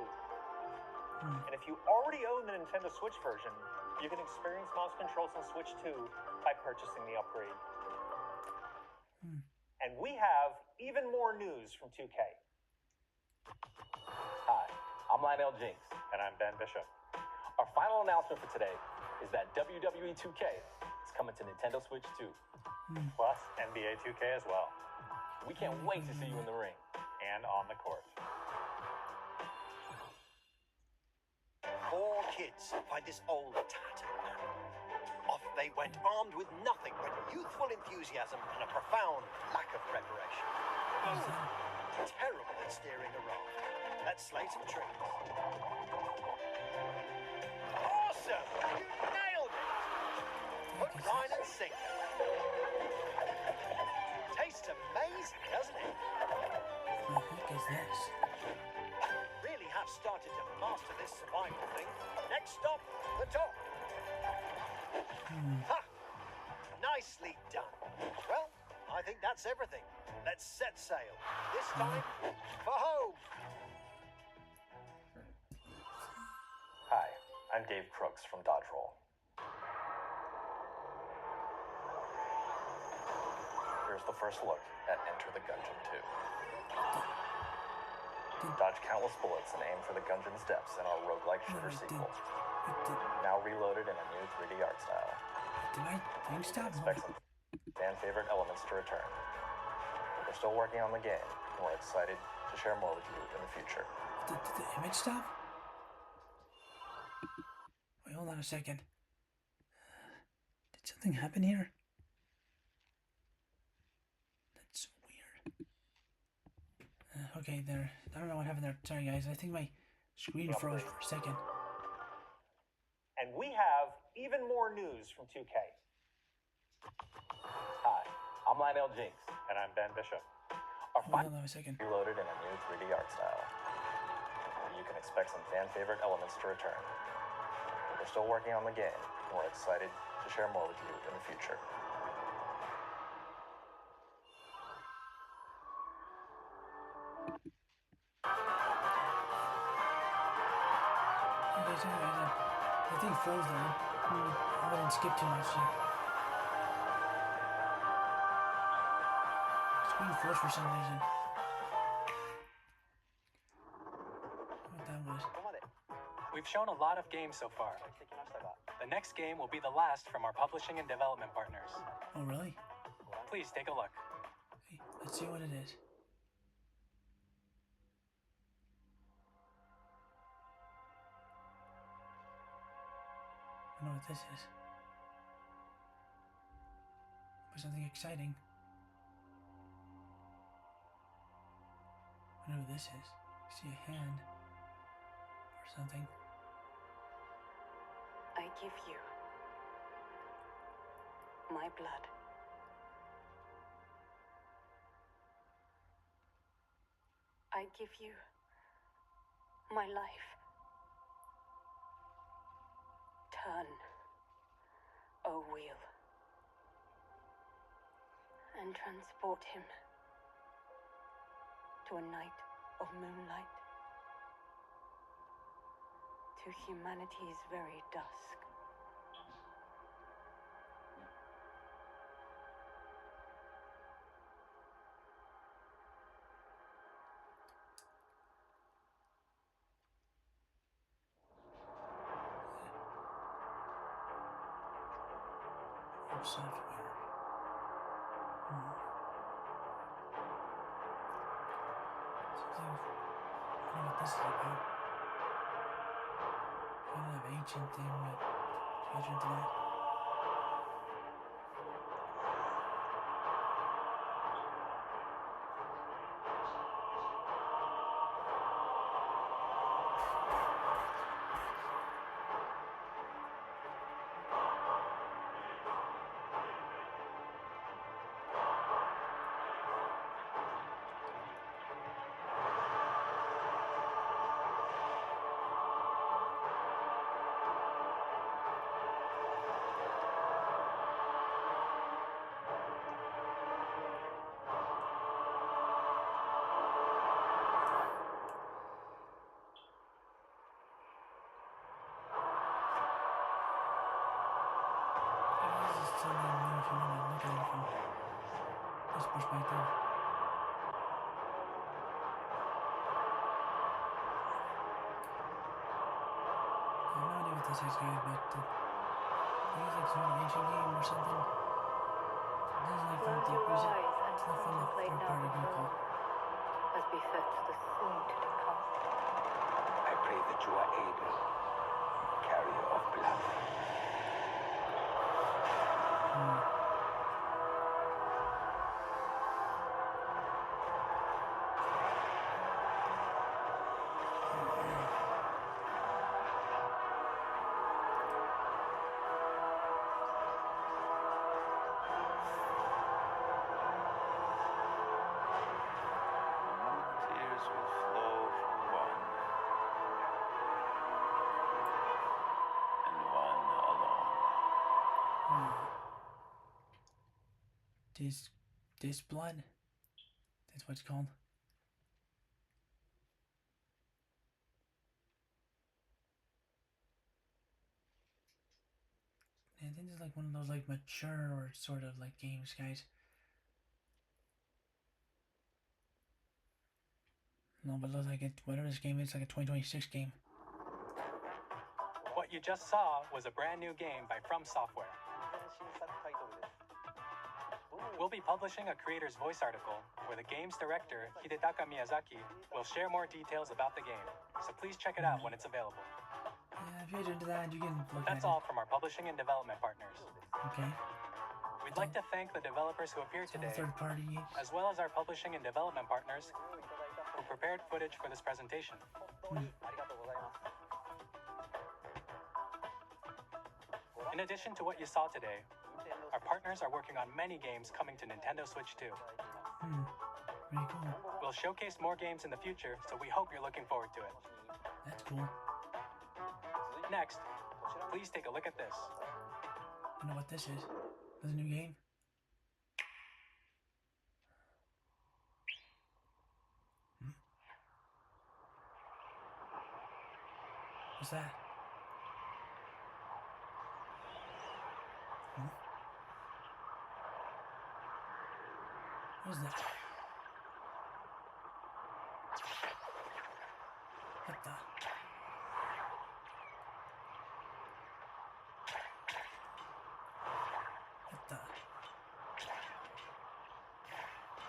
And if you already own the Nintendo Switch version, you can experience mouse controls on Switch 2 by purchasing the upgrade. And we have even more news from 2K. Hi, I'm Lionel Jinx. And I'm Ben Bishop. Our final announcement for today is that WWE 2K is coming to Nintendo Switch 2. Plus NBA 2K as well. We can't wait to see you in the ring. And on the court. 4 kids find this old tattered man. Off they went, armed with nothing but youthful enthusiasm and a profound lack of preparation. Terrible at steering a raft. Let's slay some trees. Awesome! You nailed it! Hook, line and sinker. Tastes amazing, doesn't it? What the heck is this? Really have started to master this survival thing. Next stop, the top. Ha! Nicely done. Well, I think that's everything. Let's set sail. This time, for home. Hi, I'm Dave Crooks from Dodge Roll. Here's the first look at Enter the Gungeon 2. Dodge countless bullets and aim for the Gungeon's depths in our roguelike shooter sequel. Now reloaded in a new 3D art style. Expect some fan-favorite elements to return. We're still working on the game, and we're excited to share more with you in the future. Did the image stop? Wait, hold on a second. Did something happen here? That's so weird. Okay, there. I don't know what happened there. Sorry, guys. I think my screen froze for a second. And we have even more news from 2K. Hi, I'm Lionel Jinx. And I'm Ben Bishop. Hold on a second. Reloaded in a new 3D art style. You can expect some fan-favorite elements to return. We're still working on the game, and we're excited to share more with you in the future. Okay, sorry guys. I think froze there. I didn't skip too much here. Screen froze for some reason. What that was. We've shown a lot of games so far. The next game will be the last from our publishing and development partners. Oh, really? Please take a look. Hey, let's see what it is. I know what this is. But something exciting. I know what this is. I see a hand or something. I give you my blood. I give you my life. Turn, O wheel, and transport him to a night of moonlight, to humanity's very dusk. Software. Something. I don't know what this is about. Kind of ancient thing, but treasure into that. Perspective. I have no idea what this is, guys, but I think it's like some ancient game or something. This is like from the music. It's not from the third party people. As befits the soon to come. I pray that you are able, carrier of blood. This blood. That's what it's called. I think it's like one of those like mature or sort of like games, guys. No, but it looks like it. Whatever this game is, like a 2026 game. What you just saw was a brand new game by From Software. We'll be publishing a creator's voice article where the game's director, Hidetaka Miyazaki, will share more details about the game. So please check it out when it's available. Yeah, if you're into that, you can look at it. That's all from our publishing and development partners. Okay. We'd like to thank the developers who appeared today, third party. as well as our publishing and development partners who prepared footage for this presentation. In addition to what you saw today, our partners are working on many games coming to Nintendo Switch 2. Pretty cool. We'll showcase more games in the future, so we hope you're looking forward to it. That's cool. Next, please take a look at this. I know what this is. There's a new game. What's that? What is that? What the? What the?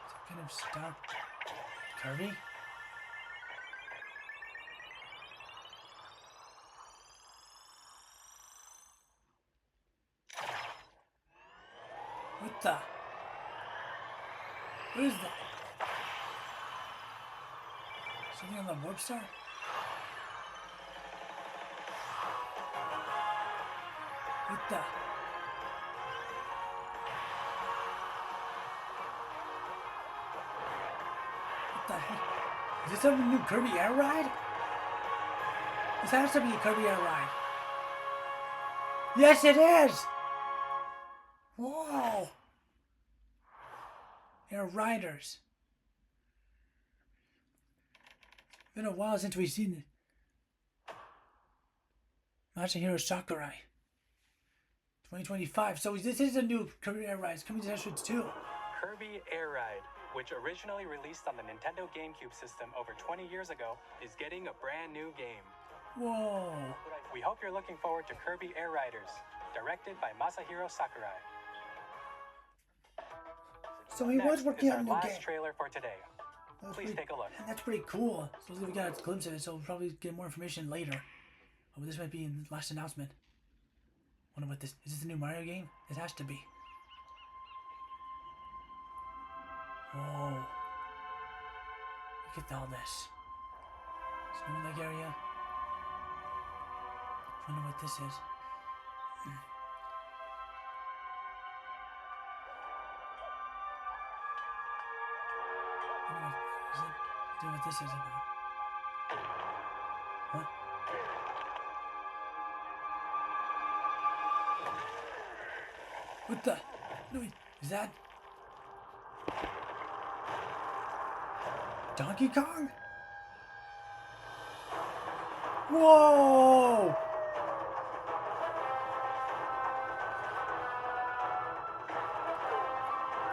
Some kind of stuff. Kirby? What the? What is that? Something on the warp star? What the? What the heck? Is this a new Kirby Air Ride? This has to be a Kirby Air Ride. Yes, it is! Whoa! Air Riders. Been a while since we've seen it. Masahiro Sakurai. 2025. So this is a new Kirby Air Ride. It's coming to Nintendo Switch 2. Kirby Air Ride, which originally released on the Nintendo GameCube system over 20 years ago, is getting a brand new game. Whoa. We hope you're looking forward to Kirby Air Riders, directed by Masahiro Sakurai. So he was working on a new game. Last trailer for today. Please take a look. And that's pretty cool. So we got a glimpse of it, so we'll probably get more information later. Oh, this might be in the last announcement. Wonder what this is. This a new Mario game? It has to be. Whoa. Look at all this. Snow Lake area. Wonder what this is. Wonder what this is about. Huh? What the? No, wait, is that Donkey Kong? Whoa!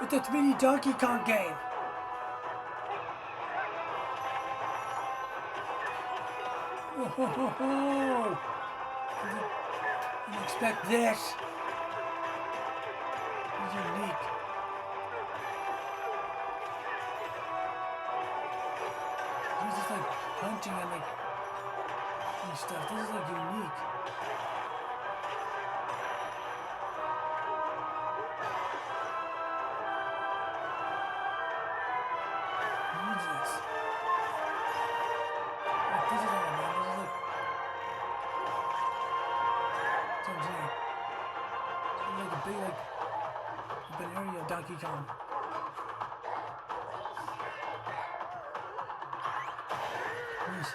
With the mini Donkey Kong game. Whoa! Didn't expect this. It's unique. He's just like punching and like and stuff. This is like unique. What is this? What this is all about? This is like what I'm saying. It's like a big like an area of Donkey Kong. Nice.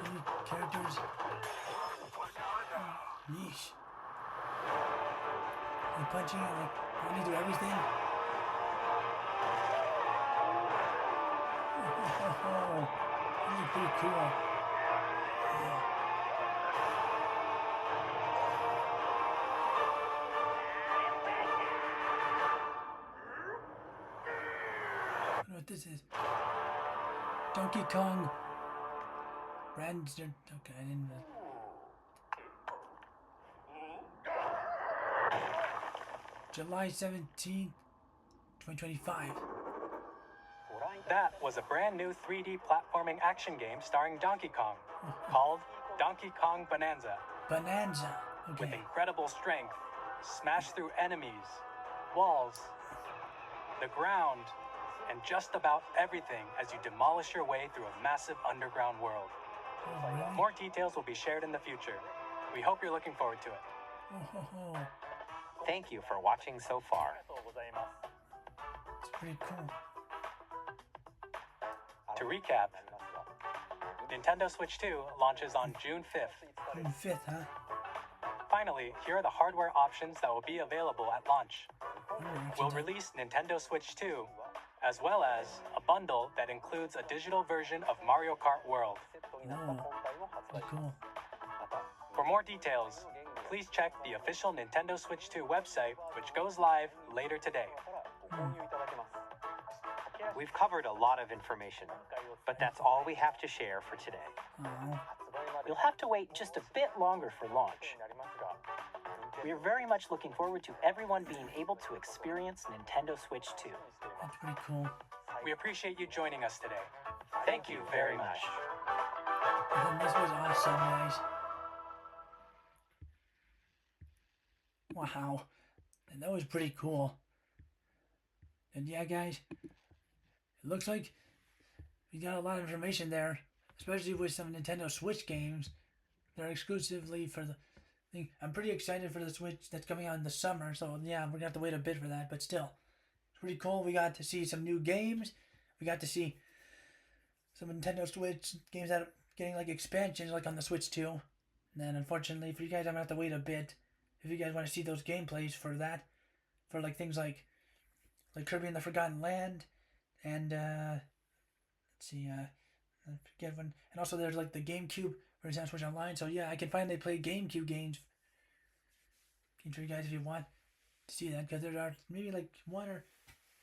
Any characters? Niche. And punching and like I need to do everything. Oh, this is pretty cool. Yeah. I don't know what this is. Donkey Kong. Brandster. Okay, I didn't. July 17th, 2025. That was a brand new 3D platforming action game starring Donkey Kong, called Donkey Kong Bonanza. Bonanza. Okay. With incredible strength, smash through enemies, walls, the ground, and just about everything as you demolish your way through a massive underground world. Oh, really? More details will be shared in the future. We hope you're looking forward to it. Thank you for watching so far. It's pretty cool. To recap, Nintendo Switch 2 launches on June 5th. June 5th, huh? Finally, here are the hardware options that will be available at launch. We'll release Nintendo Switch 2, as well as a bundle that includes a digital version of Mario Kart World. Oh, cool. For more details, please check the official Nintendo Switch 2 website, which goes live later today. We've covered a lot of information, but that's all we have to share for today. You'll have to wait just a bit longer for launch. We are very much looking forward to everyone being able to experience Nintendo Switch 2. That's pretty cool. We appreciate you joining us today. Thank you very much. This was awesome, guys. Wow. And that was pretty cool. And yeah, guys, it looks like we got a lot of information there, especially with some Nintendo Switch games. They're exclusively for the thing. I'm pretty excited for the Switch that's coming out in the summer, so yeah, we're gonna have to wait a bit for that, but still. It's pretty cool. We got to see some new games. We got to see some Nintendo Switch games that are getting like expansions like on the Switch 2. And then unfortunately for you guys, I'm gonna have to wait a bit if you guys want to see those gameplays for that. For like things like Kirby and the Forgotten Land and let's see, I forget one. And also there's like the GameCube for Nintendo Switch Online. So yeah, I can finally play GameCube games for you guys if you want to see that, because there are maybe like one or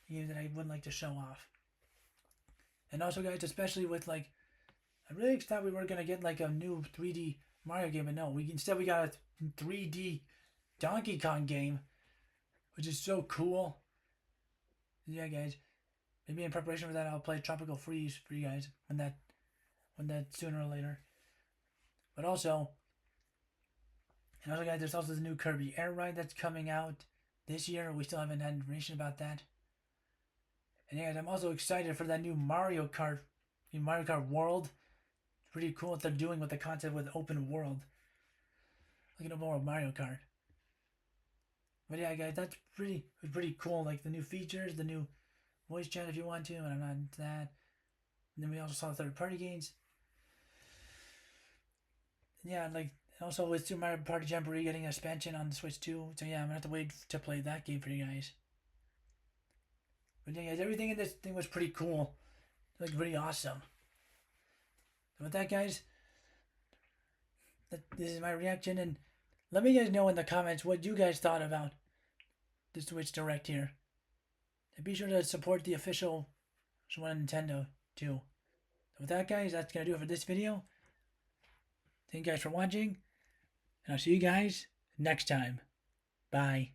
games that I would like to show off. And also, guys, especially with like, I really thought we were gonna get like a new 3D Mario game, but no, instead we got a 3D Donkey Kong game, which is so cool. Yeah, guys, maybe in preparation for that, I'll play Tropical Freeze for you guys when that sooner or later. But also, guys, there's also the new Kirby Air Ride that's coming out this year. We still haven't had information about that. And yeah, guys, I'm also excited for that new Mario Kart World. It's pretty cool what they're doing with the concept with open world. Like an open world Mario Kart. But yeah, guys, that's pretty cool. Like the new features, the new voice chat if you want to, and I'm not into that. And then we also saw third-party games. Yeah, like also with Super Mario Party Jamboree getting an expansion on the Switch 2. So yeah, I'm gonna have to wait to play that game for you guys. But yeah, guys, everything in this thing was pretty cool. Like pretty awesome. So with that, guys, this is my reaction, and let me guys know in the comments what you guys thought about the Switch Direct here. And be sure to support the official one Nintendo too. So with that, guys, that's gonna do it for this video. Thank you guys for watching, and I'll see you guys next time. Bye.